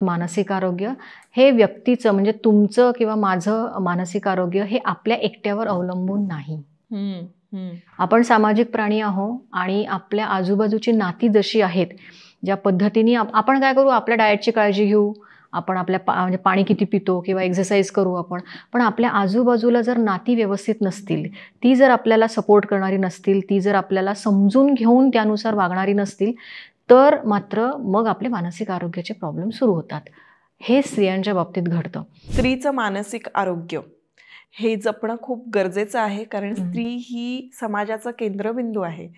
मानसिक आरोग्य हे व्यक्तीचं म्हणजे तुमचं किंवा माझं मानसिक आरोग्य हे आपल्या एकट्यावर अवलंबून नाही. आपण सामाजिक प्राणी आहोत आणि आपल्या आजूबाजूची नाती जशी आहेत, ज्या पद्धतीने आपण काय करू, आपल्या डाएटची काळजी घेऊ, आपण आपल्या म्हणजे पाणी किती पितो किंवा एक्सरसाइज करू आपण. पण आपल्या आजूबाजूला जर नाती व्यवस्थित नसतील, ती जर आपल्याला सपोर्ट करणारी नसतील, ती जर आपल्याला समजून घेऊन त्यानुसार वागणारी नसतील, तर मात्र मग आपले मानसिक आरोग्याचे प्रॉब्लेम सुरू होतात. हे स्त्रियांच्या बाबतीत घडतं. स्त्रीचं मानसिक आरोग्य हे जपणं खूप गरजेचं आहे, कारण स्त्री ही समाजाचा केंद्रबिंदू आहे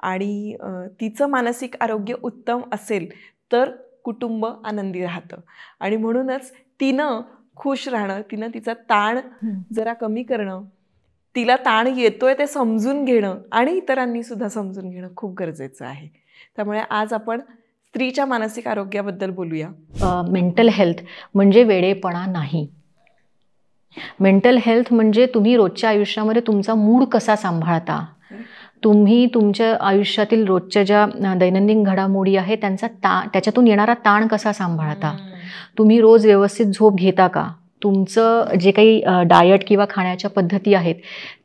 आणि तिचं मानसिक आरोग्य उत्तम असेल तर कुटुंब आनंदी राहतं. आणि म्हणूनच तिनं खुश राहणं, तिनं तिचा ताण जरा कमी करणं, तिला ताण येतोय ते समजून घेणं आणि इतरांनी सुद्धा समजून घेणं खूप गरजेचं आहे. त्यामुळे आज आपण स्त्रीच्या मानसिक आरोग्याबद्दल बोलूया. मेंटल हेल्थ म्हणजे वेडेपणा नाही. मेंटल हेल्थ म्हणजे तुम्ही रोजच्या आयुष्यामध्ये तुमचा मूड कसा सांभाळता, तुम्ही तुमच्या आयुष्यातील रोजच्या ज्या दैनंदिन घडामोडी आहेत त्याच्यातून येणारा ताण कसा सांभाळता, तुम्ही रोज व्यवस्थित झोप घेता का, तुमचं जे काही डाएट किंवा खाण्याच्या पद्धती आहेत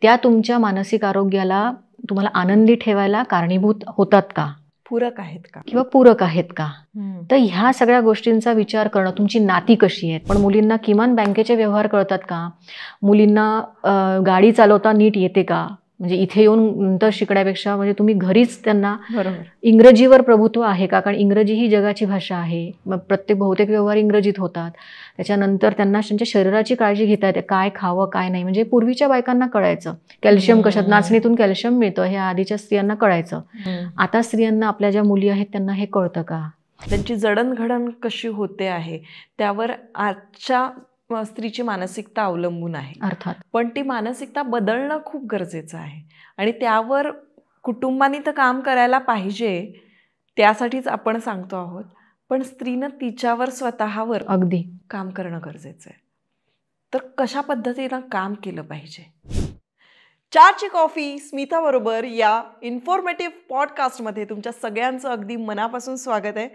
त्या तुमच्या मानसिक आरोग्याला तुम्हाला आनंदी ठेवायला कारणीभूत होतात का, पूरक आहेत का किंवा पूरक आहेत का. तर ह्या सगळ्या गोष्टींचा विचार करणं. तुमची नाती कशी आहेत, पण मुलींना किमान बँकेचे व्यवहार कळतात का, मुलींना गाडी चालवता नीट येते का, म्हणजे इथे येऊन नंतर शिकण्यापेक्षा म्हणजे तुम्ही घरीच त्यांना इंग्रजीवर प्रभुत्व आहे का, कारण इंग्रजी ही जगाची भाषा आहे. मग बहुतेक व्यवहार इंग्रजीत होतात. त्याच्यानंतर त्यांना त्यांच्या शरीराची काळजी घेता येते, काय खावं काय नाही. म्हणजे पूर्वीच्या बायकांना कळायचं कॅल्शियम कशात, नाचणीतून कॅल्शियम मिळतं, हे आधीच्या स्त्रियांना कळायचं. आता स्त्रियांना, आपल्या ज्या मुली आहेत त्यांना हे कळतं का, त्यांची जडणघडण कशी होते आहे त्यावर आजच्या स्त्रीची मानसिकता अवलंबून आहे. अर्थात. पण ती मानसिकता बदलणं खूप गरजेचं आहे आणि त्यावर कुटुंबाने तर काम करायला पाहिजे, त्यासाठीच आपण सांगतो आहोत. पण स्त्रीनं तिच्यावर स्वतःवर अगदी काम करणं गरजेचं आहे. तर कशा पद्धतीनं काम केलं पाहिजे. चारची कॉफी स्मिता बरोबर या इन्फॉर्मेटिव्ह पॉडकास्टमध्ये तुमच्या सगळ्यांचं अगदी मनापासून स्वागत आहे.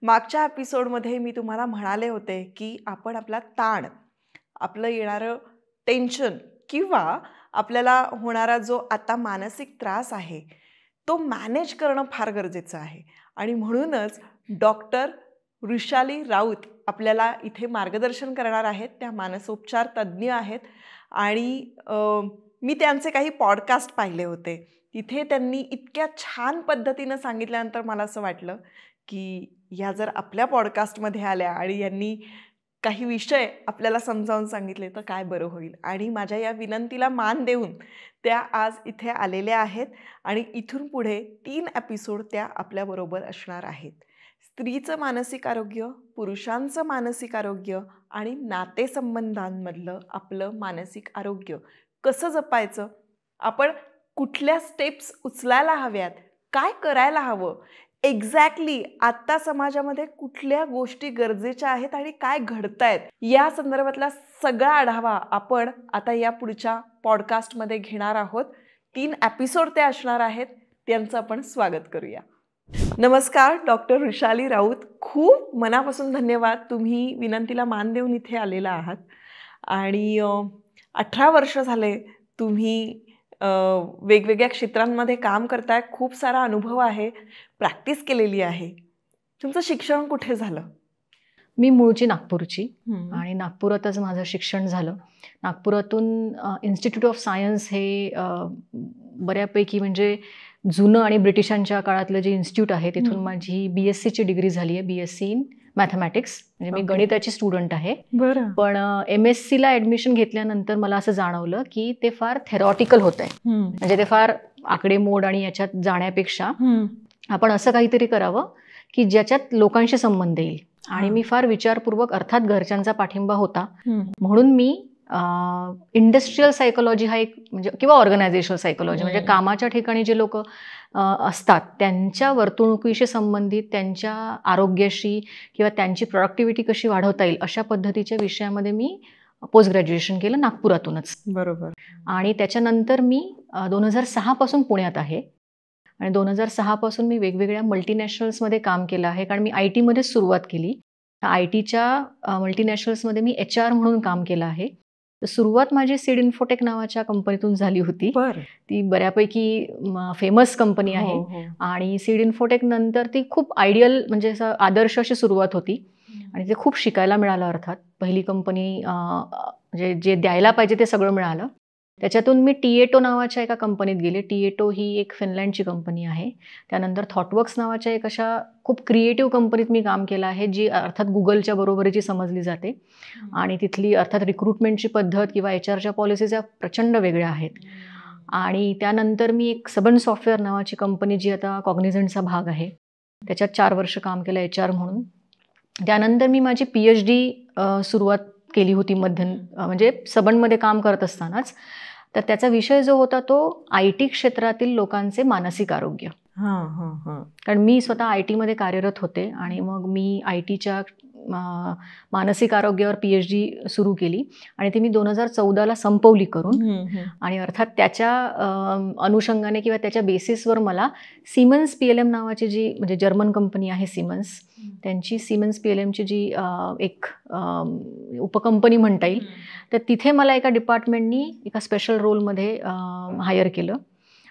मागच्या एपिसोडमध्ये मी तुम्हाला म्हणाले होते की आपण आपला ताण, आपलं येणारं टेन्शन किंवा आपल्याला होणारा जो आता मानसिक त्रास आहे तो मॅनेज करणं फार गरजेचं आहे. आणि म्हणूनच डॉक्टर वृषाली राऊत आपल्याला इथे मार्गदर्शन करणार आहेत. त्या मानसोपचार तज्ज्ञ आहेत आणि मी त्यांचे काही पॉडकास्ट पाहिले होते. तिथे त्यांनी इतक्या छान पद्धतीनं सांगितल्यानंतर मला असं वाटलं की ह्या जर आपल्या पॉडकास्टमध्ये आल्या आणि यांनी काही विषय आपल्याला समजावून सांगितले तर काय बरं होईल. आणि माझ्या या विनंतीला मान देऊन त्या आज इथे आलेल्या आहेत आणि इथून पुढे 3 एपिसोड त्या आपल्याबरोबर असणार आहेत. स्त्रीचं मानसिक आरोग्य, पुरुषांचं मानसिक आरोग्य आणि नातेसंबंधांमधलं आपलं मानसिक आरोग्य कसं जपायचं, आपण कुठल्या स्टेप्स उचलायला हव्यात, काय करायला हवं, एक्झॅक्टली आत्ता समाजामध्ये कुठल्या गोष्टी गरजेच्या आहेत आणि काय घडतायत, या संदर्भातला सगळा आढावा आपण आता या पुढच्या पॉडकास्टमध्ये घेणार आहोत. 3 एपिसोड ते असणार आहेत. त्यांचं आपण स्वागत करूया. नमस्कार डॉक्टर वृषाली राऊत, खूप मनापासून धन्यवाद. तुम्ही विनंतीला मान देऊन इथे आलेला आहात आणि 18 वर्ष झाले तुम्ही वेगवेगळ्या क्षेत्रांमध्ये काम करताय. खूप सारा अनुभव आहे, प्रॅक्टिस केलेली आहे. तुमचं शिक्षण कुठे झालं? मी मूळची नागपूरची आणि नागपुरातच माझं शिक्षण झालं. नागपुरातून इन्स्टिट्यूट ऑफ सायन्स हे बऱ्यापैकी म्हणजे जुनं आणि ब्रिटिशांच्या काळातलं जे इन्स्टिट्यूट आहे तिथून माझी BSc डिग्री झाली आहे. BSc इन मॅथमॅटिक्स, म्हणजे मी गणिताची स्टुडंट आहे. पण MSc ऍडमिशन घेतल्यानंतर मला असं जाणवलं की ते फार थेरॉटिकल होत आहे. म्हणजे ते फार आकडेमोड आणि याच्यात जाण्यापेक्षा आपण असं काहीतरी करावं की ज्याच्यात लोकांशी संबंध येईल. आणि मी फार विचारपूर्वक, अर्थात घरच्यांचा पाठिंबा होता म्हणून मी इंडस्ट्रियल सायकोलॉजी हा एक म्हणजे किंवा ऑर्गनायझेशनल सायकोलॉजी म्हणजे कामाच्या ठिकाणी जे लोक असतात त्यांच्या वर्तणुकीशी संबंधित, त्यांच्या आरोग्याशी किंवा त्यांची प्रोडक्टिव्हिटी कशी वाढवता येईल अशा पद्धतीच्या विषयामध्ये मी पोस्ट ग्रॅज्युएशन केलं नागपुरातूनच. बरोबर. आणि त्याच्यानंतर मी 2006 पासून पुण्यात आहे आणि 2006 पासून मी वेगवेगळ्या मल्टीनॅशनल्समध्ये काम केलं आहे, कारण मी IT मध्येच सुरुवात केली आय टीच्या मल्टीनॅशनल्समध्ये मी HR म्हणून काम केलं आहे. तर सुरुवात माझी सीड इन्फोटेक नावाच्या कंपनीतून झाली होती. ती बऱ्यापैकी फेमस कंपनी आहे आणि सीड इन्फोटेक नंतर ती खूप आयडियल म्हणजे असं आदर्श अशी सुरुवात होती आणि ते खूप शिकायला मिळालं. अर्थात पहिली कंपनी म्हणजे जे द्यायला पाहिजे ते सगळं मिळालं. त्याच्यातून मी टिएटो नावाच्या एका कंपनीत गेले. टिएटो ही एक फिनलँडची कंपनी आहे. त्यानंतर थॉटवर्क्स नावाच्या एक अशा खूप क्रिएटिव्ह कंपनीत मी काम केलं आहे, जी अर्थात गुगलच्या बरोबरीची समजली जाते आणि तिथली अर्थात रिक्रुटमेंटची पद्धत किंवा HRच्या पॉलिसीज या प्रचंड वेगळ्या आहेत. आणि त्यानंतर मी एक सबन सॉफ्टवेअर नावाची कंपनी, जी आता कॉग्निझंटचा भाग आहे, त्याच्यात 4 वर्ष काम केलं HR म्हणून. त्यानंतर मी माझी PhD सुरुवात केली होती म्हणजे सबनमध्ये काम करत असतानाच. तर त्याचा विषय जो होता तो IT क्षेत्रातील लोकांचे मानसिक आरोग्य. कारण मी स्वतः IT मध्ये कार्यरत होते आणि मग मी ITच्या मानसिक आरोग्यावर PhD सुरू केली आणि ती मी 2014ला संपवली करून. आणि अर्थात त्याच्या अनुषंगाने किंवा त्याच्या बेसिसवर मला सिमन्स PLM नावाची जी म्हणजे जर्मन कंपनी आहे सिमन्स, त्यांची सिमन्स PLMची जी एक उपकंपनी म्हणता येईल, तर तिथे मला एका डिपार्टमेंटनी एका स्पेशल रोलमध्ये हायर केलं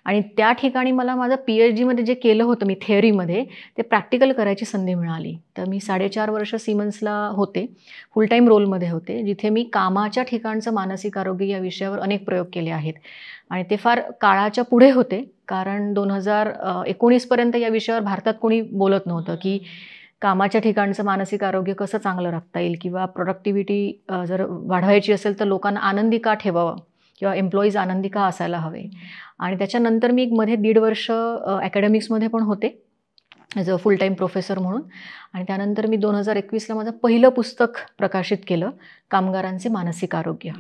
आणि त्या ठिकाणी मला माझं PhDमध्ये जे केलं होतं मी थेअरीमध्ये, ते प्रॅक्टिकल करायची संधी मिळाली. तर मी 4.5 वर्ष सिमन्सला होते, फुल टाईम रोलमध्ये होते, जिथे मी कामाच्या ठिकाणचं मानसिक आरोग्य या विषयावर अनेक प्रयोग केले आहेत. आणि ते फार काळाच्या पुढे होते, कारण 2019 पर्यंत या विषयावर भारतात कोणी बोलत नव्हतं की कामाच्या ठिकाणचं मानसिक आरोग्य कसं चांगलं राखता येईल किंवा प्रोडक्टिव्हिटी जर वाढवायची असेल तर लोकांना आनंदी का ठेवावं किंवा एम्प्लॉईज आनंदी का असायला हवे. आणि त्याच्यानंतर मी मध्ये 1.5 वर्ष अकॅडमिक्समध्ये पण होते as a full time professor म्हणून. आणि त्यानंतर मी 2021ला माझं पहिलं पुस्तक प्रकाशित केलं, कामगारांचे मानसिक आरोग्य,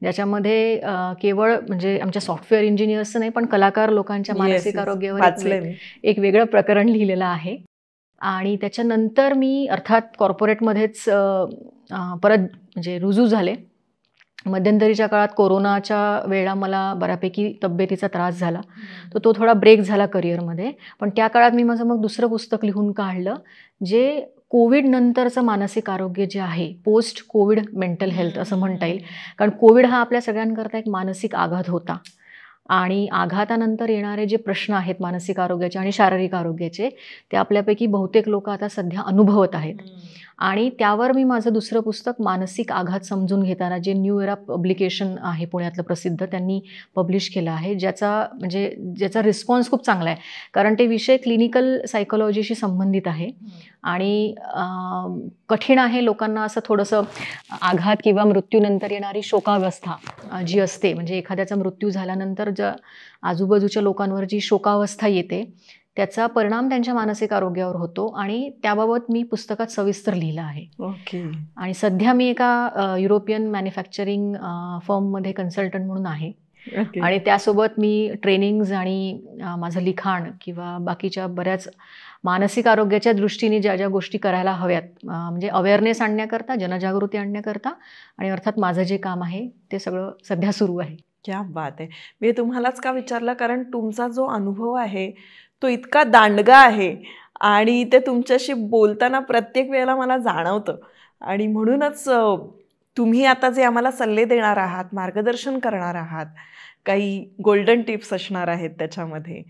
ज्याच्यामध्ये केवळ म्हणजे आमच्या सॉफ्टवेअर इंजिनियर्सचं नाही पण कलाकार लोकांच्या मानसिक आरोग्यावर एक वेगळं प्रकरण लिहिलेलं आहे. आणि त्याच्यानंतर मी अर्थात कॉर्पोरेटमध्येच परत म्हणजे रुजू झाले. मध्यंतरीच्या काळात कोरोनाच्या वेळेला मला बऱ्यापैकी तब्येतीचा त्रास झाला, तर तो थोडा ब्रेक झाला करिअरमध्ये. पण त्या काळात मी माझं मग दुसरं पुस्तक लिहून काढलं, जे कोविड नंतरचं मानसिक आरोग्य जे आहे, पोस्ट कोविड मेंटल हेल्थ असं म्हणता येईल. कारण कोविड हा आपल्या सगळ्यांकरता एक मानसिक आघात होता आणि आघातानंतर येणारे जे प्रश्न आहेत मानसिक आरोग्याचे आणि शारीरिक आरोग्याचे, ते आपल्यापैकी बहुतेक लोक आता सध्या अनुभवत आहेत. आणि त्यावर मी माझं दुसरं पुस्तक मानसिक आघात समजून घेताना, जे न्यू एरा पब्लिकेशन आहे पुण्यातलं प्रसिद्ध, त्यांनी पब्लिश केलं आहे, ज्याचा रिस्पॉन्स खूप चांगला आहे. कारण ते विषय क्लिनिकल सायकोलॉजीशी संबंधित आहे आणि कठीण आहे. लोकांना असं थोडंसं आघात किंवा मृत्यूनंतर येणारी शोकावस्था जी असते, म्हणजे एखाद्याचा मृत्यू झाल्यानंतर ज्या आजूबाजूच्या लोकांवर जी शोकावस्था येते, त्याचा परिणाम त्यांच्या मानसिक आरोग्यावर होतो आणि त्याबाबत मी पुस्तकात सविस्तर लिहिलं आहे. आणि सध्या मी एका युरोपियन मॅन्युफॅक्चरिंग फर्ममध्ये कन्सल्टंट म्हणून आहे. आणि त्यासोबत मी ट्रेनिंग्ज आणि माझं लिखाण किंवा बाकीच्या बऱ्याच मानसिक आरोग्याच्या दृष्टीने ज्या ज्या गोष्टी करायला हव्यात, म्हणजे अवेअरनेस आणण्याकरता, जनजागृती आणण्याकरता, आणि अर्थात माझं जे काम आहे ते सगळं सध्या सुरू आहे. क्या बात आहे. मी तुम्हालाच का विचारलं, कारण तुमचा जो अनुभव आहे तो इतका दांडगा आहे आणि ते तुमच्याशी बोलताना प्रत्येक वेळेला मला जाणवतं. आणि म्हणूनच तुम्ही आता जे आम्हाला सल्ले देणार आहात, मार्गदर्शन करणार आहात, काही गोल्डन टिप्स असणार आहेत त्याच्यामध्ये,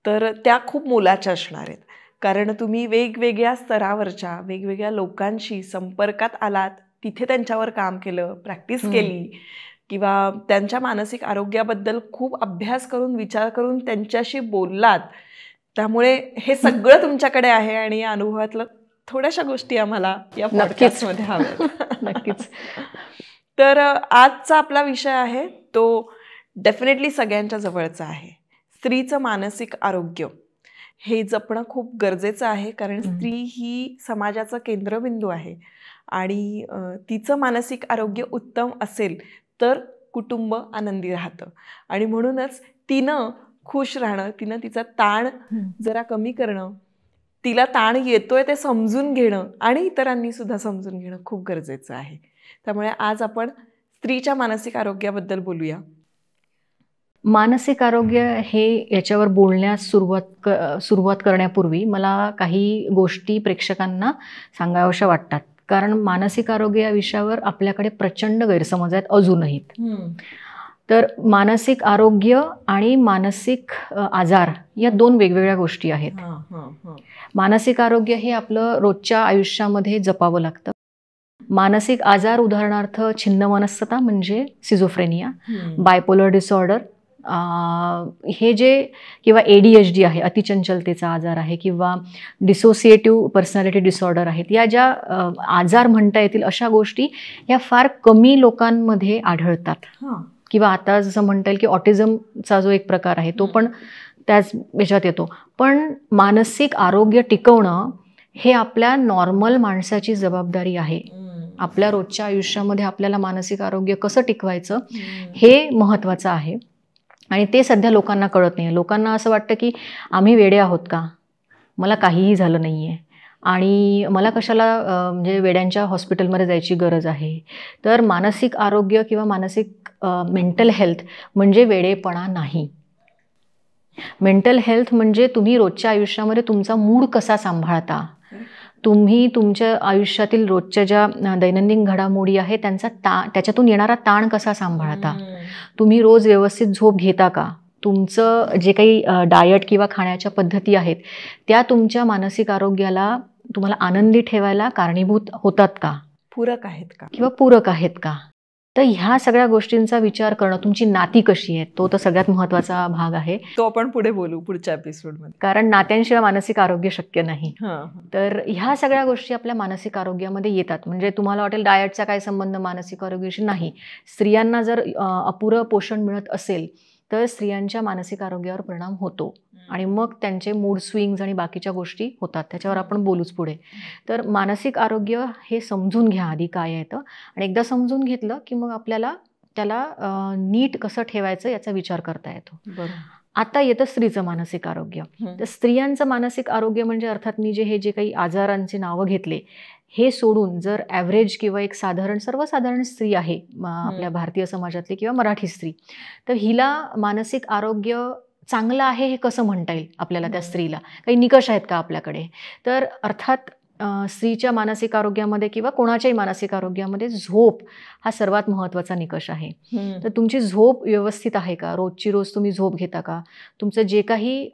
तर त्या खूप मोलाच्या असणार आहेत. कारण तुम्ही वेगवेगळ्या स्तरावरच्या वेगवेगळ्या लोकांशी संपर्कात आलात, तिथे त्यांच्यावर काम केलं, प्रॅक्टिस केली, किंवा त्यांच्या मानसिक आरोग्याबद्दल खूप अभ्यास करून विचार करून त्यांच्याशी बोललात. त्यामुळे हे सगळं तुमच्याकडे आहे आणि या अनुभवातलं थोड्याशा गोष्टी आम्हाला या पॉडकास्टमध्ये हव्यात. नक्कीच. तर आजचा आपला विषय आहे तो डेफिनेटली सगळ्यांच्या जवळचा आहे. स्त्रीचं मानसिक आरोग्य हे जपणं खूप गरजेचं आहे, कारण स्त्री ही समाजाचा केंद्रबिंदू आहे आणि तिचं मानसिक आरोग्य उत्तम असेल तर कुटुंब आनंदी राहतं. आणि म्हणूनच तिनं खुश राहणं, तिनं तिचा ताण जरा कमी करणं, तिला ताण येतोय ते समजून घेणं आणि इतरांनी सुद्धा समजून घेणं खूप गरजेचं आहे. त्यामुळे आज आपण स्त्रीच्या मानसिक आरोग्याबद्दल बोलूया. मानसिक आरोग्य हे याच्यावर बोलण्यास सुरुवात करण्यापूर्वी मला काही गोष्टी प्रेक्षकांना सांगाव्याशा वाटतात. कारण मानसिक आरोग्य या विषयावर आपल्याकडे प्रचंड गैरसमज आहेत अजूनही. तर मानसिक आरोग्य आणि मानसिक आजार या 2 वेगवेगळ्या गोष्टी आहेत. मानसिक आरोग्य हे आपलं रोजच्या आयुष्यामध्ये जपावं लागतं. मानसिक आजार उदाहरणार्थ छिन्नमनस्कता म्हणजे सिझोफ्रेनिया, बायपोलर डिसऑर्डर, हे जे किंवा ADHD आहे, अतिचंचलतेचा आजार आहे, किंवा डिसोसिएटिव्ह पर्सनॅलिटी डिसऑर्डर आहेत. या ज्या आजार म्हणता येतील अशा गोष्टी या फार कमी लोकांमध्ये आढळतात. किंवा आता जसं म्हणता येईल की ऑटिझमचा जो एक प्रकार आहे तो पण त्याच याच्यात येतो. पण मानसिक आरोग्य टिकवणं हे आपल्या नॉर्मल माणसाची जबाबदारी आहे. आपल्या रोजच्या आयुष्यामध्ये आपल्याला मानसिक आरोग्य कसं टिकवायचं हे महत्त्वाचं आहे. आणि ते सध्या लोकांना कळत नाही. लोकांना असं वाटतं की आम्ही वेडे आहोत का, मला काहीही झालं नाही आहे आणि मला कशाला म्हणजे वेड्यांच्या हॉस्पिटलमध्ये जायची गरज आहे. तर मानसिक आरोग्य किंवा मानसिक मेंटल हेल्थ म्हणजे वेडेपणा नाही. मेंटल हेल्थ म्हणजे तुम्ही रोजच्या आयुष्यामध्ये तुमचा मूड कसा सांभाळता, तुम्ही तुमच्या आयुष्यातील रोजच्या ज्या दैनंदिन घडामोडी आहेत त्याच्यातून येणारा ताण कसा सांभाळता, तुम्ही रोज व्यवस्थित झोप घेता का, तुमचं जे काही डायट किंवा खाण्याच्या पद्धती आहेत त्या तुमच्या मानसिक आरोग्याला तुम्हाला आनंदी ठेवायला कारणीभूत होतात का, पूरक आहेत का किंवा पूरक आहेत का. तर ह्या सगळ्या गोष्टींचा विचार करणं, तुमची नाती कशी आहेत तो तर सगळ्यात महत्त्वाचा भाग आहे. तो आपण पुढे बोलू पुढच्या एपिसोडमध्ये. कारण नात्यांशिवाय मानसिक आरोग्य शक्य नाही. तर ह्या सगळ्या गोष्टी आपल्या मानसिक आरोग्यामध्ये येतात. म्हणजे तुम्हाला वाटेल डायटचा काय संबंध मानसिक आरोग्याशी, नाही. स्त्रियांना जर अपुरं पोषण मिळत असेल तर स्त्रियांच्या मानसिक आरोग्यावर परिणाम होतो आणि मग त्यांचे मूड स्विंग्स आणि बाकीच्या गोष्टी होतात. त्याच्यावर आपण बोलूच पुढे. तर मानसिक आरोग्य हे समजून घ्या आधी काय येतं, आणि एकदा समजून घेतलं की मग आपल्याला त्याला नीट कसं ठेवायचं याचा विचार करता येतो. आता येतं स्त्रीचं मानसिक आरोग्य. तर स्त्रियांचं मानसिक आरोग्य म्हणजे अर्थात मी जे काही आजारांची नावं घेतले हे सोडून जर ॲव्हरेज किंवा एक सर्वसाधारण स्त्री आहे आपल्या भारतीय समाजातली किंवा मराठी स्त्री, तर हिला मानसिक आरोग्य चांगलं आहे हे कसं म्हणता येईल आपल्याला. त्या स्त्रीला काही निकष आहेत का आपल्याकडे. तर अर्थात स्त्रीच्या मानसिक आरोग्यामध्ये किंवा कोणाच्याही मानसिक आरोग्यामध्ये झोप हा सर्वात महत्त्वाचा निकष आहे. तर तुमची झोप व्यवस्थित आहे का, रोजची रोज तुम्ही झोप घेता का, तुमचं जे काही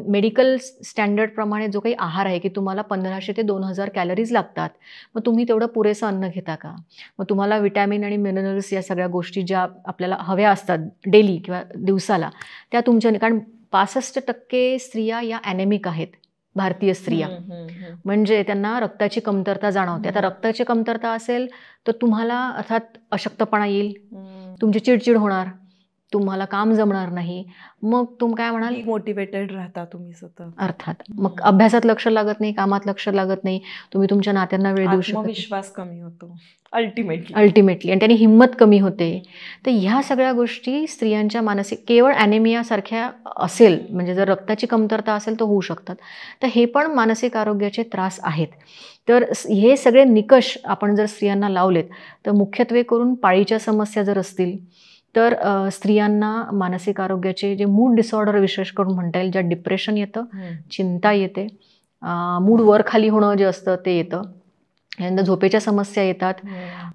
मेडिकल स्टँडर्डप्रमाणे जो काही आहार आहे की तुम्हाला 1500 ते 2000 कॅलरीज लागतात, मग तुम्ही तेवढं पुरेसं अन्न घेता का, मग तुम्हाला विटॅमिन आणि मिनरल्स या सगळ्या गोष्टी ज्या आपल्याला हव्या असतात डेली किंवा दिवसाला त्या तुमच्या, कारण 65% स्त्रिया या ॲनेमिक आहेत भारतीय स्त्रिया. म्हणजे त्यांना रक्ताची कमतरता जाणवते. आता रक्ताची कमतरता असेल तर तुम्हाला अर्थात अशक्तपणा येईल, तुमची चिडचिड होणार, तुम्हाला काम जमणार नाही, मग तुम्ही काय म्हणाल, मोटिवेटेड राहता तुम्ही सतत. अर्थात मग अभ्यासात लक्ष लागत नाही, कामात लक्ष लागत नाही, तुम्ही तुमच्या नात्यांना वेळ देऊ शकता, विश्वास कमी होतो अल्टिमेटली आणि त्यांनी हिंमत कमी होते. तर ह्या सगळ्या गोष्टी स्त्रियांच्या मानसिक, केवळ ॲनेमिया सारख्या असेल म्हणजे जर रक्ताची कमतरता असेल तर होऊ शकतात. तर हे पण मानसिक आरोग्याचे त्रास आहेत. तर हे सगळे निकष आपण जर स्त्रियांना लावलेत तर मुख्यत्वे करून पाळीच्या समस्या जर असतील तर स्त्रियांना मानसिक आरोग्याचे जे मूड डिसऑर्डर विशेष करून म्हणता येईल, ज्यात डिप्रेशन येतं, चिंता येते, मूड वर खाली होणं जे असतं ते येतं, यानंतर झोपेच्या समस्या येतात,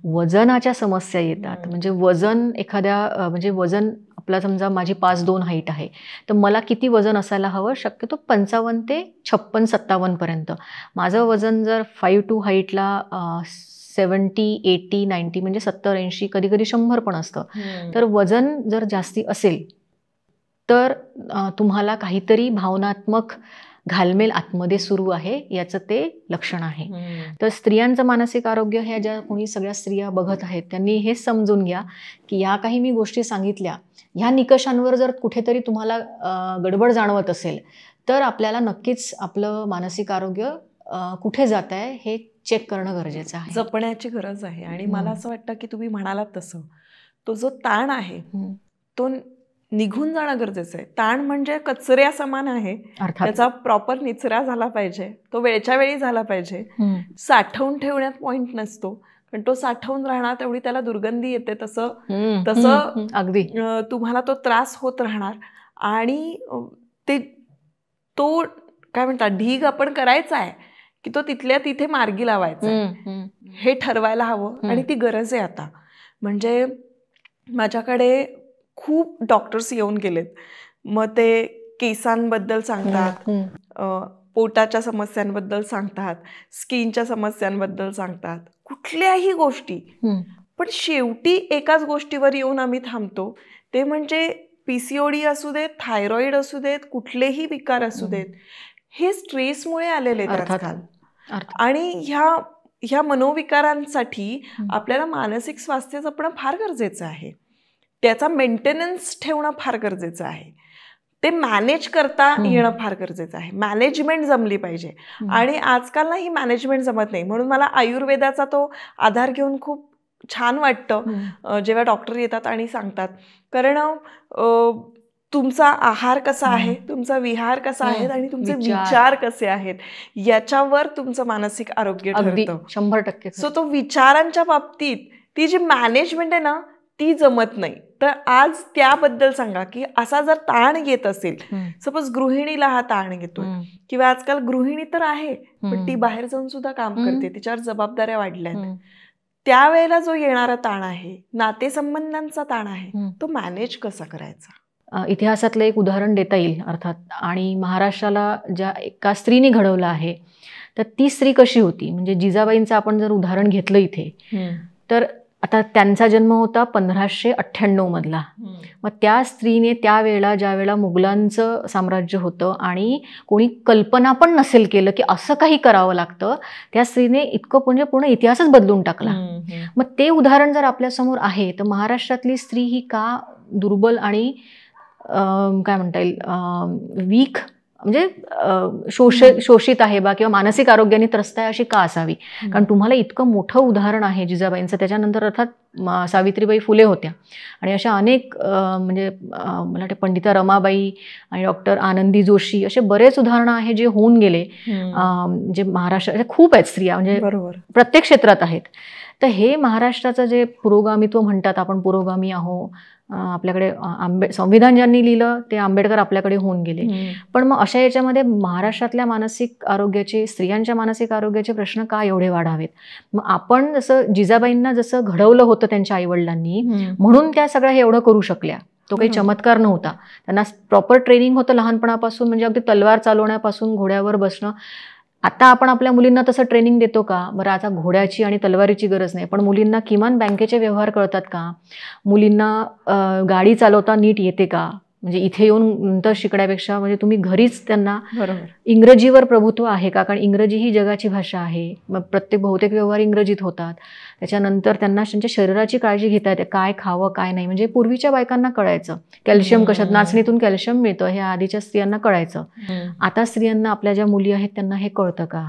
वजनाच्या समस्या येतात. म्हणजे वजन एखाद्या म्हणजे वजन आपला समजा माझी 5'2" हाईट आहे तर मला किती वजन असायला हवं, शक्यतो 55 ते 56-57 पर्यंत. माझं वजन जर 5'2" हाईटला 70, 80, 90 म्हणजे 70, 80 कधी कधी 100 पण असतं. तर वजन जर जास्ती असेल तर तुम्हाला काहीतरी भावनात्मक घालमेल आतमध्ये सुरू आहे याचं ते लक्षण आहे. तर स्त्रियांचं मानसिक आरोग्य हे ज्या कोणी सगळ्या स्त्रिया बघत आहेत त्यांनी हेच समजून घ्या की या काही मी गोष्टी सांगितल्या ह्या निकषांवर जर कुठेतरी तुम्हाला गडबड जाणवत असेल तर आपल्याला नक्कीच आपलं मानसिक आरोग्य कुठे जात आहे हे चेक करणं गरजेचं आहे, जपण्याची गरज आहे. आणि मला असं वाटतं की तुम्ही म्हणालात तसं तो जो ताण आहे तो निघून जाणं गरजेचं आहे. ताण म्हणजे कचऱ्या समान आहे, त्याचा प्रॉपर निचरा झाला पाहिजे, तो वेळच्या वेळी झाला पाहिजे. साठवून ठेवण्यात पॉइंट नसतो, पण तो साठवून राहणार, तेवढी त्याला दुर्गंधी येते, तसं अगदी तुम्हाला तो त्रास होत राहणार. आणि तो काय म्हणतात, ढीग आपण करायचा आहे की तो तिथल्या तिथे मार्गी लावायचा आहे, हे ठरवायला हवं. आणि ती गरज आहे आता. म्हणजे माझ्याकडे खूप डॉक्टर्स येऊन गेलेत, मग ते केसांबद्दल सांगतात, पोटाच्या समस्यांबद्दल सांगतात, स्किनच्या समस्यांबद्दल सांगतात, कुठल्याही गोष्टी. पण शेवटी एकाच गोष्टीवर येऊन आम्ही थांबतो, ते म्हणजे PCOD असू देत, थायरॉइड असू देत, कुठलेही विकार असू देत, हे स्ट्रेसमुळे आलेले आहेत आजकाल. आणि ह्या मनोविकारांसाठी आपल्याला मानसिक स्वास्थ्य जपणं फार गरजेचं आहे, त्याचा मेंटेनन्स ठेवणं फार गरजेचं आहे, ते मॅनेज करता येणं फार गरजेचं आहे, मॅनेजमेंट जमली पाहिजे. आणि आजकाल ना ही मॅनेजमेंट जमत नाही. म्हणून मला आयुर्वेदाचा तो आधार घेऊन खूप छान वाटतं जेव्हा डॉक्टर येतात आणि सांगतात, कारण तुमचा आहार कसा आहे, तुमचा विहार कसा आहे आणि तुमचे विचार कसे आहेत, याच्यावर तुमचं मानसिक आरोग्य ठरतं 100%. सो तो विचारांच्या बाबतीत ती जी मॅनेजमेंट आहे ना, ती जमत नाही. तर आज त्याबद्दल सांगा की असा जर ताण येत असेल, सपोज गृहिणीला हा ताण येतोय, किंवा आजकाल गृहिणी तर आहे पण ती बाहेर जाऊन सुद्धा काम करते, तिच्यावर जबाबदाऱ्या वाढल्यात, त्यावेळेला जो येणारा ताण आहे, नातेसंबंधांचा ताण आहे, तो मॅनेज कसा करायचा? इतिहासातलं एक उदाहरण देता येईल अर्थात. आणि महाराष्ट्राला ज्या एका स्त्रीने घडवलं आहे, तर ती स्त्री कशी होती, म्हणजे जिजाबाईंचं आपण जर उदाहरण घेतलं इथे, तर आता त्यांचा जन्म होता 1598 मधला. मग त्या स्त्रीने त्यावेळेला, ज्या वेळेला मुघलांचं साम्राज्य होतं आणि कोणी कल्पना पण नसेल केलं की असं काही करावं लागतं, त्या स्त्रीने इतकं म्हणजे पूर्ण इतिहासच बदलून टाकला. मग ते उदाहरण जर आपल्यासमोर आहे, तर महाराष्ट्रातली स्त्री ही का दुर्बल आणि काय म्हणता येईल वीक, म्हणजे शोषित आहे बा, किंवा मानसिक आरोग्याने त्रस्त आहे अशी का असावी? कारण तुम्हाला इतकं मोठं उदाहरण आहे जिजाबाईंचं. त्याच्यानंतर अर्थात सावित्रीबाई फुले होत्या आणि अशा अनेक म्हणजे मला वाटतं पंडिता रमाबाई आणि डॉक्टर आनंदी जोशी, असे बरेच उदाहरणं आहे जे होऊन गेले. जे महाराष्ट्रात खूप आहेत स्त्रिया, म्हणजे प्रत्येक क्षेत्रात आहेत. तर हे महाराष्ट्राचं जे पुरोगामित्व म्हणतात, आपण पुरोगामी आहो, आपल्याकडे संविधान ज्यांनी लिहिलं ते आंबेडकर आपल्याकडे होऊन गेले. पण मग अशा याच्यामध्ये महाराष्ट्रातल्या मानसिक आरोग्याचे, स्त्रियांच्या मानसिक आरोग्याचे प्रश्न का एवढे वाढावेत? मग आपण जसं जिजाबाईंना जसं घडवलं होतं त्यांच्या आईवडिलांनी, म्हणून त्या सगळ्या हे एवढं करू शकल्या. तो काही चमत्कार नव्हता. त्यांना प्रॉपर ट्रेनिंग होतं लहानपणापासून, म्हणजे अगदी तलवार चालवण्यापासून, घोड्यावर बसणं. आता आपण आपल्या मुलींना तसं ट्रेनिंग देतो का? बरं, आता घोड्याची आणि तलवारीची गरज नाही, पण मुलींना किमान बँकेचे व्यवहार कळतात का? मुलींना गाडी चालवता नीट येते का? म्हणजे इथे येऊन नंतर शिकण्यापेक्षा म्हणजे तुम्ही घरीच त्यांना इंग्रजीवर प्रभुत्व आहे का? कारण इंग्रजी ही जगाची भाषा आहे. मग बहुतेक व्यवहार इंग्रजीत होतात. त्याच्यानंतर त्यांना त्यांच्या शरीराची काळजी घेता येते, काय खावं काय नाही. म्हणजे पूर्वीच्या बायकांना कळायचं कॅल्शियम कशात, नाचणीतून कॅल्शियम मिळतं हे आधीच्या स्त्रियांना कळायचं. आता स्त्रियांना, आपल्या ज्या मुली आहेत त्यांना हे कळतं का?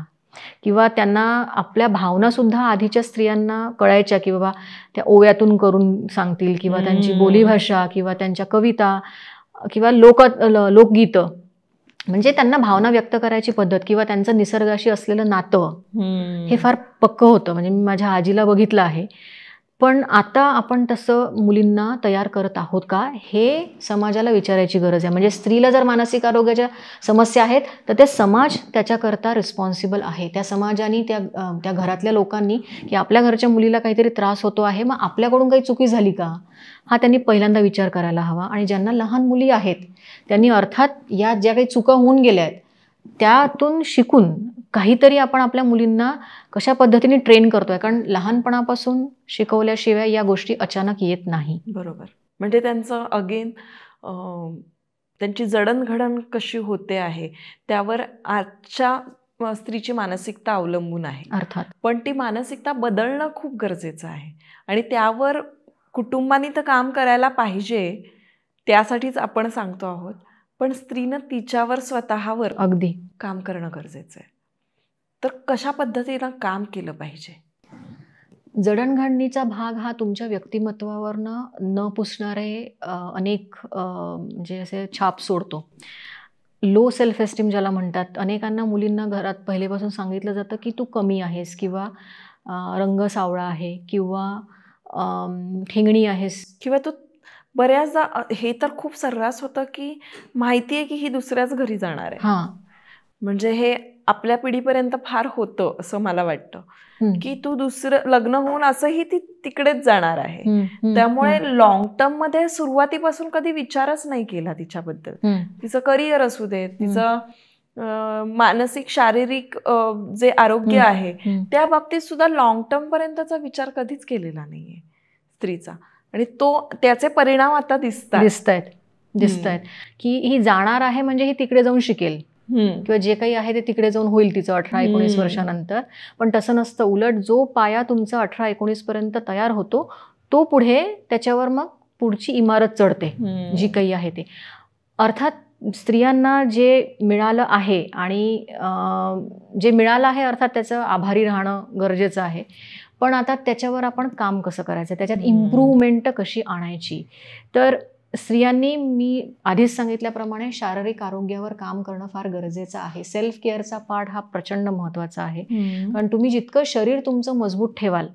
किंवा त्यांना आपल्या भावना सुद्धा आधीच्या स्त्रियांना कळायच्या की बाबा त्या ओव्यातून करून सांगतील, किंवा त्यांची बोलीभाषा, किंवा त्यांच्या कविता, किंवा लोकगीतं, म्हणजे त्यांना भावना व्यक्त करायची पद्धत, किंवा त्यांचं निसर्गाशी असलेलं नातं हे फार पक्कं होतं. म्हणजे मी माझ्या आजीला बघितलं आहे. पण आता आपण तसं मुलींना तयार करत आहोत का, हे समाजाला विचारायची गरज आहे. म्हणजे स्त्रीला जर मानसिक आरोग्याच्या समस्या आहेत, तर ते समाज त्याच्याकरता रिस्पॉन्सिबल आहे. त्या समाजाने, त्या घरातल्या लोकांनी, की आपल्या घरच्या मुलीला काहीतरी त्रास होतो आहे, मग आपल्याकडून काही चुकी झाली का, हा त्यांनी पहिल्यांदा विचार करायला हवा. आणि ज्यांना लहान मुली आहेत त्यांनी अर्थात या ज्या काही चुका होऊन गेल्या आहेत त्यातून शिकून काहीतरी आपण आपल्या मुलींना कशा पद्धतीने ट्रेन करतोय, कारण लहानपणापासून शिकवल्याशिवाय या गोष्टी अचानक येत नाही. बरोबर. म्हणजे त्यांचं अगेन त्यांची जडणघडण कशी होते आहे त्यावर आजच्या स्त्रीची मानसिकता अवलंबून आहे अर्थात. पण ती मानसिकता बदलणं खूप गरजेचं आहे आणि त्यावर कुटुंबाने तर काम करायला पाहिजे, त्यासाठीच आपण सांगतो आहोत. पण स्त्रीनं तिच्यावर स्वतःवर अगदी काम करणं गरजेचं आहे. तर कशा पद्धतीनं काम केलं पाहिजे? जडणघडणीचा भाग हा तुमच्या व्यक्तिमत्वावरनं न पुसणारे अनेक म्हणजे असे छाप सोडतो. लो सेल्फ एस्टीम ज्याला म्हणतात. अनेकांना, मुलींना घरात पहिलेपासून सांगितलं जातं की तू कमी आहेस, किंवा रंग सावळा आहे किंवा ठेंगणी आहे किंवा तो बऱ्याचदा हे तर खूप सर्रास होतं की माहिती आहे की ही दुसऱ्याच घरी जाणार आहे. म्हणजे हे आपल्या पिढीपर्यंत फार होतं असं मला वाटतं की तू दुसरं लग्न होऊन असंही ती तिकडेच जाणार आहे. त्यामुळे लॉंग टर्म मध्ये सुरुवातीपासून कधी विचारच नाही केला तिच्याबद्दल. तिचं करिअर असू दे, तिचं मानसिक शारीरिक जे आरोग्य आहे त्या बाबतीत सुद्धा लॉंग टर्म पर्यंतचा विचार कधीच केलेला नाहीये स्त्रीचा. आणि त्याचे परिणाम आता दिसत आहेत की ही जाणार आहे म्हणजे ही तिकडे जाऊन शिकेल किंवा जे काही आहे ते तिकडे जाऊन होईल तिचं 18-19 वर्षानंतर. पण तसं नसतं. उलट जो पाया तुमचा 18-19 पर्यंत तयार होतो तो पुढे त्याच्यावर मग पुढची इमारत चढते जी काही आहे ते. अर्थात स्त्रियांना जे मिळालं आहे आणि जे मिळालं आहे अर्थात त्याचं आभारी राहणं गरजेचं आहे. पण आता त्याच्यावर आपण काम कसं करायचं, त्याच्यात इम्प्रूव्हमेंट कशी आणायची. तर स्त्रियांनी मी आधीच सांगितल्याप्रमाणे शारीरिक आरोग्यावर काम करणं फार गरजेचं आहे. सेल्फ केअरचा पार्ट हा प्रचंड महत्त्वाचा आहे. कारण तुम्ही जितकं शरीर तुमचं मजबूत ठेवाल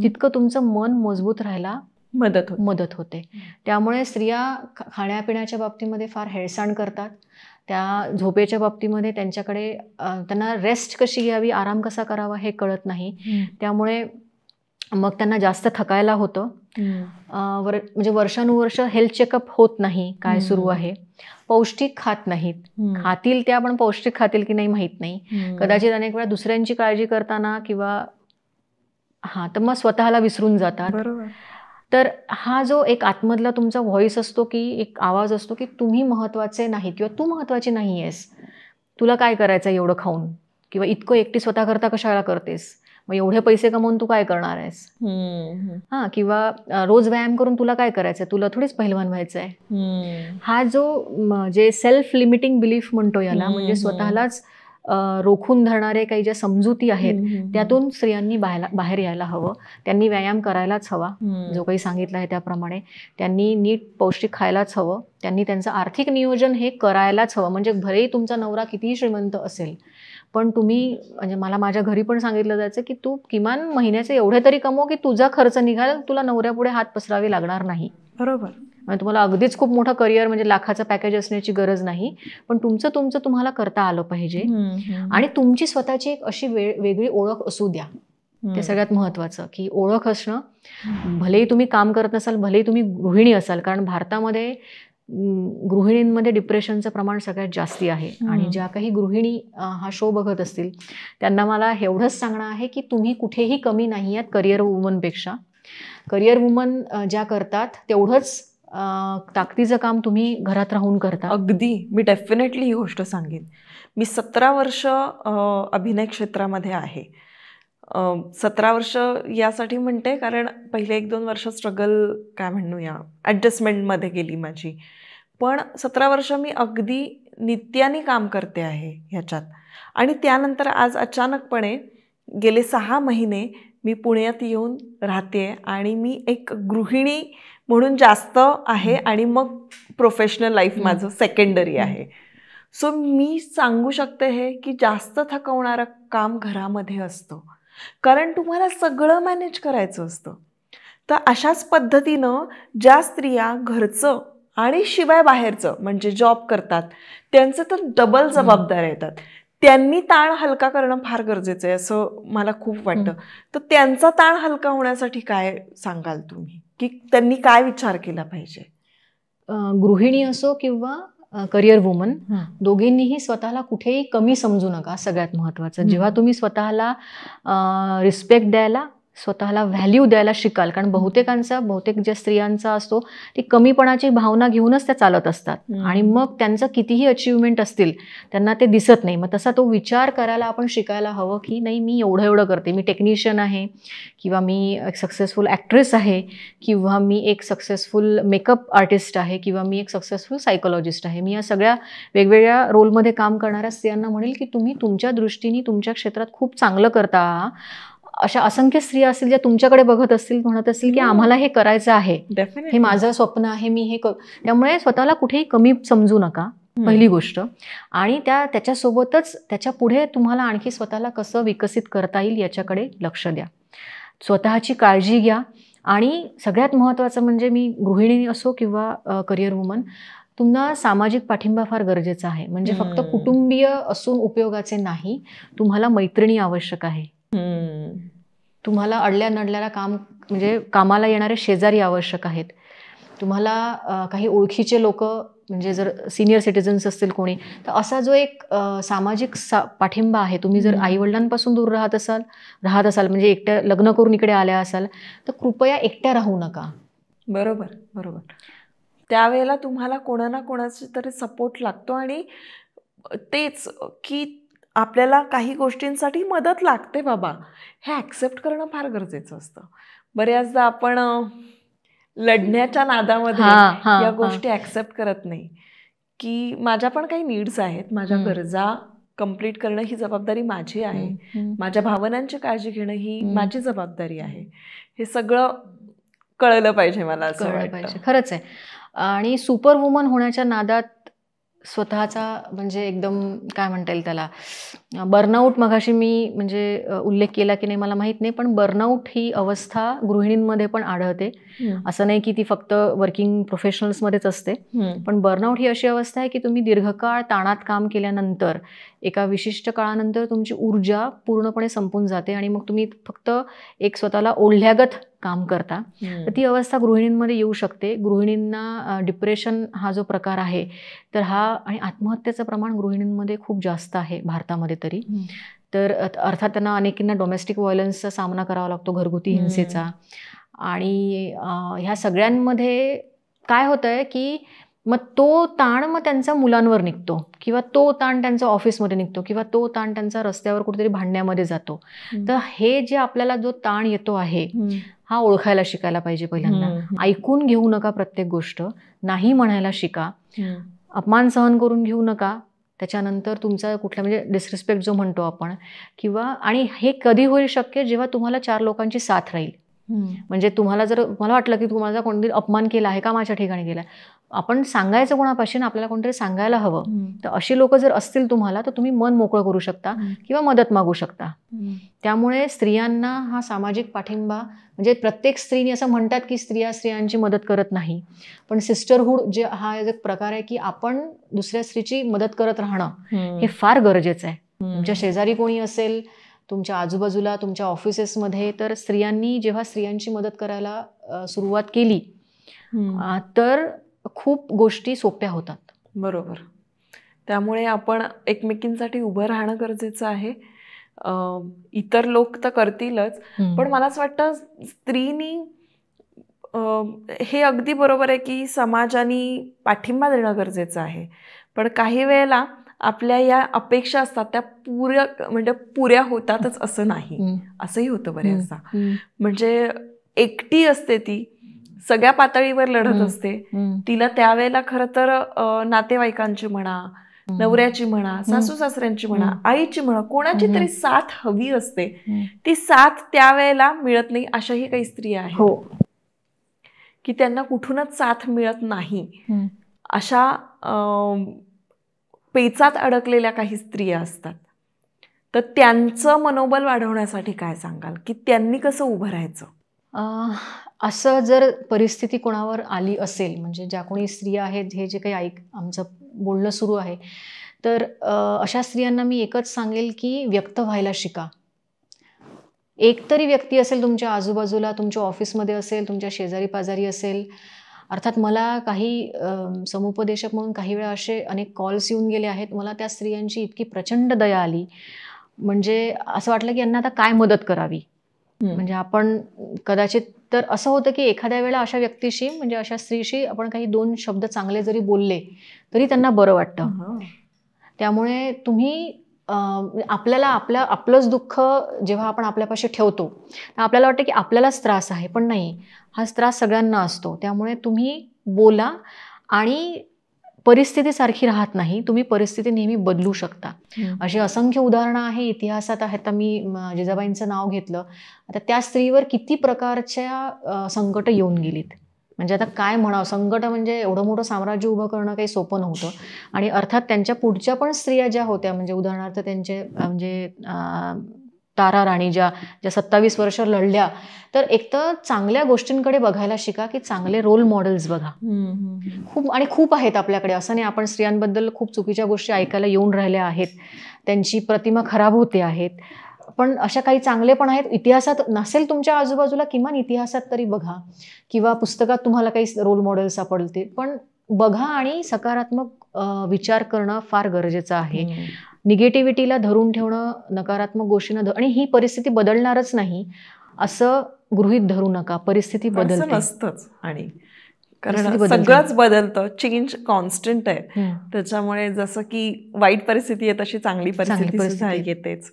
तितकं तुमचं मन मजबूत राहायला मदत होते. त्यामुळे स्त्रिया खाण्यापिण्याच्या बाबतीमध्ये फार हेळसांड करतात. त्या झोपेच्या बाबतीमध्ये त्यांच्याकडे त्यांना रेस्ट कशी घ्यावी, आराम कसा करावा हे कळत नाही. त्यामुळे मग त्यांना जास्त थकायला होतं. म्हणजे वर्षानुवर्ष हेल्थ चेकअप होत नाही काय सुरू आहे. पौष्टिक खात नाहीत. खातील त्या पण पौष्टिक खातील की नाही माहीत नाही. कदाचित अनेक वेळा दुसऱ्यांची काळजी करताना किंवा तर मग स्वतःला विसरून जातात. तर हा जो एक आतमधला तुमचा व्हॉइस असतो की एक आवाज असतो की तुम्ही महत्त्वाचे नाही किंवा तू महत्त्वाची नाही आहेस, तुला काय करायचं एवढं खाऊन, किंवा इतकं एकटी स्वतः करता कशाला करतेस, मग एवढे पैसे कमवून तू काय करणार आहेस, किंवा रोज व्यायाम करून तुला काय करायचं, तुला थोडीच पहिलवान व्हायचं आहे. हा जो जे सेल्फ लिमिटिंग बिलीफ म्हणतो याला, म्हणजे स्वतःलाच रोखून धरणारे काही ज्या समजुती आहेत त्यातून स्त्रियांनी बाहेर यायला हवं. त्यांनी व्यायाम करायलाच हवा जो काही सांगितलं आहे त्याप्रमाणे. त्यांनी नीट पौष्टिक खायलाच हवं. त्यांनी त्यांचं आर्थिक नियोजन हे करायलाच हवं. म्हणजे भलेही तुमचा नवरा कितीही श्रीमंत असेल पण तुम्ही, म्हणजे मला माझ्या घरी पण सांगितलं जायचं की तू किमान महिन्याचे एवढे तरी कमव की तुझा खर्च निघाल, तुला नवऱ्यापुढे हात पसरावे लागणार नाही. बरोबर. म्हणजे तुम्हाला अगदीच खूप मोठं करिअर म्हणजे लाखाचं पॅकेज असण्याची गरज नाही, पण तुमचं तुम्हाला करता आलं पाहिजे. आणि तुमची स्वतःची एक अशी वेगळी ओळख असू द्या. ते सगळ्यात महत्त्वाचं की ओळख असणं. भलेही तुम्ही काम करत नसाल, भलेही तुम्ही गृहिणी असाल, कारण भारतामध्ये गृहिणींमध्ये डिप्रेशनचं प्रमाण सगळ्यात जास्ती आहे. आणि ज्या काही गृहिणी हा शो बघत असतील त्यांना मला एवढंच सांगणं आहे की तुम्ही कुठेही कमी नाही आहात करिअर वुमनपेक्षा. करिअर वुमन ज्या करतात तेवढंच ताकदीचं काम तुम्ही घरात राहून करता. अगदी. मी डेफिनेटली ही गोष्ट सांगेन. मी 17 वर्ष अभिनय क्षेत्रामध्ये आहे. 17 वर्ष यासाठी म्हणते कारण पहिले 1-2 वर्ष स्ट्रगल काय म्हणूया ॲडजस्टमेंटमध्ये गेली माझी. पण 17 वर्ष मी अगदी नित्याने काम करते आहे ह्याच्यात. आणि त्यानंतर आज अचानकपणे गेले 6 महिने मी पुण्यात येऊन राहते आणि मी एक गृहिणी म्हणून जास्त आहे आणि मग प्रोफेशनल लाईफ माझं सेकंडरी आहे. सो मी सांगू शकते हे की जास्त थकवणारं काम घरामध्ये असतं, कारण तुम्हाला सगळं मॅनेज करायचं असतं. तर अशाच पद्धतीनं ज्या स्त्रिया घरचं आणि शिवाय बाहेरचं म्हणजे जॉब करतात त्यांचं तर डबल जबाबदाऱ्या येतात. त्यांनी ताण हलका करणं फार गरजेचं आहे असं मला खूप वाटतं. तर त्यांचा ताण हलका होण्यासाठी काय सांगाल तुम्ही की त्यांनी काय विचार केला पाहिजे? गृहिणी असो किंवा करिअर वुमन, दोघींनीही स्वतःला कुठेही कमी समजू नका. सगळ्यात महत्त्वाचं, जेव्हा तुम्ही स्वतःला रिस्पेक्ट द्यायला, स्वतःला व्हॅल्यू द्यायला शिकाल, कारण बहुतेक ज्या स्त्रियांचा असतो ती कमीपणाची भावना घेऊनच त्या चालत असतात. आणि मग त्यांचं कितीही अचिव्हमेंट असतील त्यांना ते दिसत नाही. मग तसा तो विचार करायला आपण शिकायला हवं की नाही, मी एवढं करते, मी टेक्निशियन आहे, किंवा मी एक सक्सेसफुल ॲक्ट्रेस आहे, किंवा मी एक सक्सेसफुल मेकअप आर्टिस्ट आहे, किंवा मी एक सक्सेसफुल सायकोलॉजिस्ट आहे. मी या सगळ्या वेगवेगळ्या रोलमध्ये काम करणाऱ्या स्त्रियांना म्हणेल की तुम्ही तुमच्या दृष्टीने तुमच्या क्षेत्रात खूप चांगलं करता. अशा असंख्य स्त्रिया असतील ज्या तुमच्याकडे बघत असतील, म्हणत असतील की आम्हाला हे करायचं आहे, हे माझं स्वप्न आहे, मी हे त्यामुळे स्वतःला कुठेही कमी समजू नका, पहिली गोष्ट. आणि त्याच्यासोबतच त्याच्या पुढे तुम्हाला आणखी स्वतःला कसं विकसित करता येईल याच्याकडे लक्ष द्या. स्वतःची काळजी घ्या. आणि सगळ्यात महत्त्वाचं म्हणजे मी गृहिणी असो किंवा करिअर वुमन, तुम्हाला सामाजिक पाठिंबा फार गरजेचा आहे. म्हणजे फक्त कुटुंबीय असून उपयोगाचे नाही, तुम्हाला मैत्रिणी आवश्यक आहे. तुम्हाला अडल्या नडल्याला म्हणजे कामाला येणारे शेजारी आवश्यक आहेत. तुम्हाला काही ओळखीचे लोक, म्हणजे जर सिनियर सिटिझन्स असतील कोणी, तर असा जो एक सामाजिक पाठिंबा आहे. तुम्ही जर आईवडिलांपासून दूर राहत असाल म्हणजे एकट्या लग्न करून इकडे आल्या असाल, तर कृपया एकट्या राहू नका. बरोबर. त्यावेळेला तुम्हाला कोणा ना कोणाचा तरी सपोर्ट लागतो. आणि तेच की आपल्याला काही गोष्टींसाठी मदत लागते बाबा, हे ॲक्सेप्ट करणं फार गरजेचं असतं. बऱ्याचदा आपण लढण्याच्या नादामध्ये या गोष्टी ॲक्सेप्ट करत नाही, की माझ्या पण काही नीड्स आहेत, माझ्या गरजा कंप्लीट करणं ही जबाबदारी माझी आहे, माझ्या भावनांची काळजी घेणं ही माझी जबाबदारी आहे. हे सगळं कळलं पाहिजे, मला असं वाटतं. खरंच आहे. आणि सुपर वुमन होण्याच्या नादात स्वतःचा म्हणजे एकदम काय म्हणता येईल त्याला, बर्नआउट मगाशी मी म्हणजे उल्लेख केला की नाही मला माहीत नाही, पण बर्नआउट ही अवस्था गृहिणींमध्ये पण आढळते. असं नाही की ती फक्त वर्किंग प्रोफेशनल्समध्येच असते, पण बर्नआउट ही अशी अवस्था आहे की तुम्ही दीर्घकाळ ताणात काम केल्यानंतर एका विशिष्ट काळानंतर तुमची ऊर्जा पूर्णपणे संपून जाते आणि मग तुम्ही फक्त एक स्वतःला ओढल्यागत काम करता. तर ती अवस्था गृहिणींमध्ये येऊ शकते. गृहिणींना डिप्रेशन हा जो प्रकार आहे तर हा, आणि आत्महत्येचं प्रमाण गृहिणींमध्ये खूप जास्त आहे भारतामध्ये तरी. तर अर्थात त्यांना अनेकींना डोमेस्टिक व्हायलन्सचा सामना करावा लागतो, घरगुती हिंसेचा. आणि ह्या सगळ्यांमध्ये काय होतंय की मग तो ताण मग त्यांचा मुलांवर निघतो, किंवा तो ताण त्यांचा ऑफिसमध्ये निघतो, किंवा तो ताण त्यांचा रस्त्यावर कुठेतरी भांडण्यामध्ये जातो. तर हे जे आपल्याला जो ताण येतो आहे हा ओळखायला शिकायला पाहिजे पहिल्यांदा. ऐकून घेऊ नका प्रत्येक गोष्ट, नाही म्हणायला शिका, अपमान सहन करून घेऊ नका. त्याच्यानंतर तुमचा कुठला म्हणजे डिसरिस्पेक्ट जो म्हणतो आपण, किंवा आणि हे कधी होईल शक्य, जेव्हा तुम्हाला 4 लोकांची साथ राहील. म्हणजे तुम्हाला जर मला वाटलं की तुम्हाला कोणतरी अपमान केला आहे, कामाच्या ठिकाणी केला, आपण सांगायचं कोणापाशी, आपल्याला कोणतरी सांगायला हवं. तर अशी लोक जर असतील तुम्हाला, तर तुम्ही मन मोकळं करू शकता किंवा मदत मागू शकता. त्यामुळे स्त्रियांना हा सामाजिक पाठिंबा, म्हणजे प्रत्येक स्त्रीने असं म्हणतात की स्त्रियांची मदत करत नाही, पण सिस्टरहूड जे हा एक प्रकार आहे की आपण दुसऱ्या स्त्रीची मदत करत राहणं हे फार गरजेचं आहे. तुमच्या शेजारी कोणी असेल, तुमच्या आजूबाजूला, तुमच्या ऑफिसेसमध्ये, तर स्त्रियांनी जेव्हा स्त्रियांची मदत करायला सुरुवात केली तर खूप गोष्टी सोप्या होतात. बरोबर. त्यामुळे आपण एकमेकींसाठी उभं राहणं गरजेचं आहे. इतर लोक तर करतीलच, पण मला असं वाटतं स्त्रीनी हे अगदी बरोबर आहे की समाजाने पाठिंबा देणं गरजेचं आहे, पण काही वेळेला आपल्या या अपेक्षा असतात त्या पुऱ्या होतातच असं नाही. असंही होतं बऱ्याचदा. म्हणजे एकटी असते ती, सगळ्या पातळीवर लढत असते, तिला त्यावेळेला खरं तर नातेवाईकांची म्हणा, नवऱ्याची म्हणा, सासू सासऱ्यांची म्हणा, आईची म्हणा, कोणाची तरी साथ हवी असते. ती साथ त्यावेळेला मिळत नाही. अशाही काही स्त्रिया आहेत की त्यांना कुठूनच साथ मिळत नाही. अशा पेचात अडकलेल्या काही स्त्रिया असतात. तर त्यांचं मनोबल वाढवण्यासाठी काय सांगाल, की त्यांनी कसं उभं राहायचं? असं जर परिस्थिती कोणावर आली असेल, म्हणजे ज्या कोणी स्त्रिया आहेत, हे जे काही आमचं बोलणं सुरू आहे, तर अशा स्त्रियांना मी एकच सांगेल की व्यक्त व्हायला शिका. एकतरी व्यक्ती असेल तुमच्या आजूबाजूला, तुमच्या ऑफिसमध्ये असेल, तुमच्या शेजारी पाजारी असेल. अर्थात मला काही समुपदेशक म्हणून काही वेळा असे अनेक कॉल्स येऊन गेले आहेत. मला त्या स्त्रियांची इतकी प्रचंड दया आली, म्हणजे असं वाटलं की यांना आता काय मदत करावी. म्हणजे आपण कदाचित तर असं होतं की एखाद्या वेळेला अशा व्यक्तीशी, म्हणजे अशा स्त्रीशी आपण काही 2 शब्द चांगले जरी बोलले तरी त्यांना बरं वाटतं. त्यामुळे तुम्ही आपल्याला आपलंच दुःख जेव्हा आपण आपल्यापाशी ठेवतो, तर आपल्याला वाटतं की आपल्यालाच त्रास आहे, पण नाही, हा त्रास सगळ्यांना असतो. त्यामुळे तुम्ही बोला, आणि परिस्थिती सारखी राहत नाही, तुम्ही परिस्थिती नेहमी बदलू शकता. अशी असंख्य उदाहरणं आहे इतिहासात आहेत. आता मी जिजाबाईंचं नाव घेतलं, आता त्या स्त्रीवर किती प्रकारच्या संकट येऊन गेलीत. म्हणजे आता काय म्हणावं, संकट म्हणजे एवढं मोठं साम्राज्य उभं करणं काही सोपं नव्हतं. आणि अर्थात त्यांच्या पुढच्या पण स्त्रिया ज्या होत्या, म्हणजे उदाहरणार्थ त्यांचे म्हणजे तारा राणी ज्या 27 वर्ष लढल्या, तर एक तर चांगल्या गोष्टींकडे बघायला शिका, की चांगले रोल मॉडेल्स बघा. खूप आहेत आपल्याकडे. असं नाही आपण स्त्रियांबद्दल खूप चुकीच्या गोष्टी ऐकायला येऊन राहिल्या आहेत, त्यांची प्रतिमा खराब होते आहेत, पण अशा काही चांगले पण आहेत. इतिहासात नसेल तुमच्या आजूबाजूला, किमान इतिहासात तरी बघा, किंवा पुस्तकात तुम्हाला काही रोल मॉडेल सापडते, पण बघा आणि सकारात्मक विचार करणं फार गरजेचं आहे. निगेटिव्हिटीला धरून ठेवणं, नकारात्मक गोष्टींना आणि ही परिस्थिती बदलणारच नाही असं गृहीत धरू नका. परिस्थिती बदलते नसतंच, आणि कारण सगळंच बदलतं, चेंज कॉन्स्टंट आहे. त्याच्यामुळे जसं की वाईट परिस्थिती आहे तशी चांगली परिस्थिती येतेच.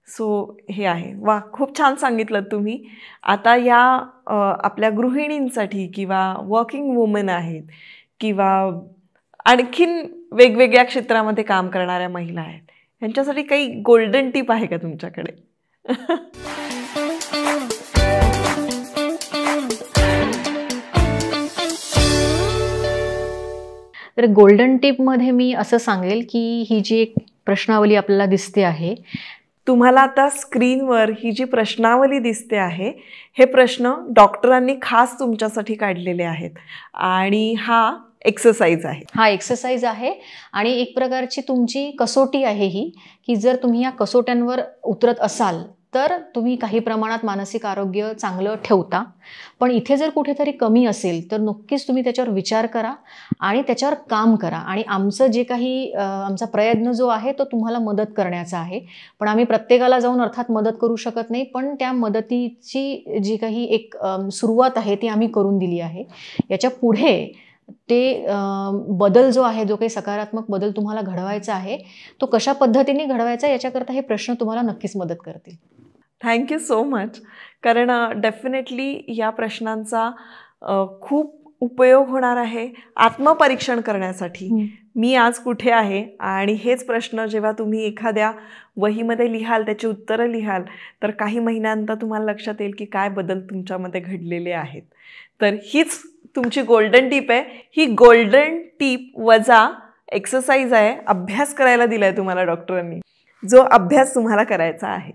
सो हे आहे. वा, खूप छान सांगितलं तुम्ही. आता या आपल्या गृहिणींसाठी किंवा वर्किंग वुमन आहेत किंवा आणखीन वेगवेगळ्या क्षेत्रामध्ये काम करणाऱ्या महिला आहेत, यांच्यासाठी काही गोल्डन टिप आहे का तुमच्याकडे? तर गोल्डन टिपमध्ये मी असं सांगेल की ही जी एक प्रश्नावली आपल्याला दिसते आहे, तुम्हाला आता स्क्रीनवर ही जी प्रश्नावली दिसते आहे, हे प्रश्न डॉक्टरांनी खास तुमच्यासाठी काढलेले आहेत आणि हा एक्सरसाइज आहे. आणि एक प्रकारची तुमची कसोटी आहे ही, की जर तुम्ही या कसोट्यांवर उतरत असाल तर तुम्ही काही प्रमाणात मानसिक आरोग्य चांगलं ठेवता. पण इथे जर कुठेतरी कमी असेल तर नक्कीच तुम्ही त्याच्यावर विचार करा आणि त्याच्यावर काम करा. आणि आमचं जे काही आमचा प्रयत्न जो आहे तो तुम्हाला मदत करण्याचा आहे. पण आम्ही प्रत्येकाला जाऊन अर्थात मदत करू शकत नाही, पण त्या मदतीची जी काही एक सुरुवात आहे ती आम्ही करून दिली आहे. याच्या पुढे ते बदल जो आहे, जो काही सकारात्मक बदल तुम्हाला घडवायचा आहे, तो कशा पद्धतीने घडवायचा याच्याकरता हे प्रश्न तुम्हाला नक्कीच मदत करतील. Thank you so much. कारण डेफिनेटली या प्रश्नांचा खूप उपयोग होणार आहे आत्मपरीक्षण करण्यासाठी. मी आज कुठे आहे, आणि हेच प्रश्न जेव्हा तुम्ही एखाद्या वहीमध्ये लिहाल, त्याची उत्तरं लिहाल, तर काही महिन्यांनंतर तुम्हाला लक्षात येईल की काय बदल तुमच्यामध्ये घडलेले आहेत. तर हीच तुमची गोल्डन टिप आहे. ही गोल्डन टिप वजा एक्सरसाइज आहे, अभ्यास करायला दिलाय तुम्हाला डॉक्टरांनी, जो अभ्यास तुम्हाला करायचा आहे.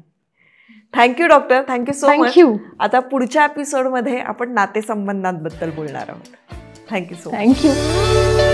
Thank you doctor, thank you so much. आता पुढच्या एपिसोडमध्ये आपण नातेसंबंधांबद्दल बोलणार आहोत. Thank you so much. थँक्यू.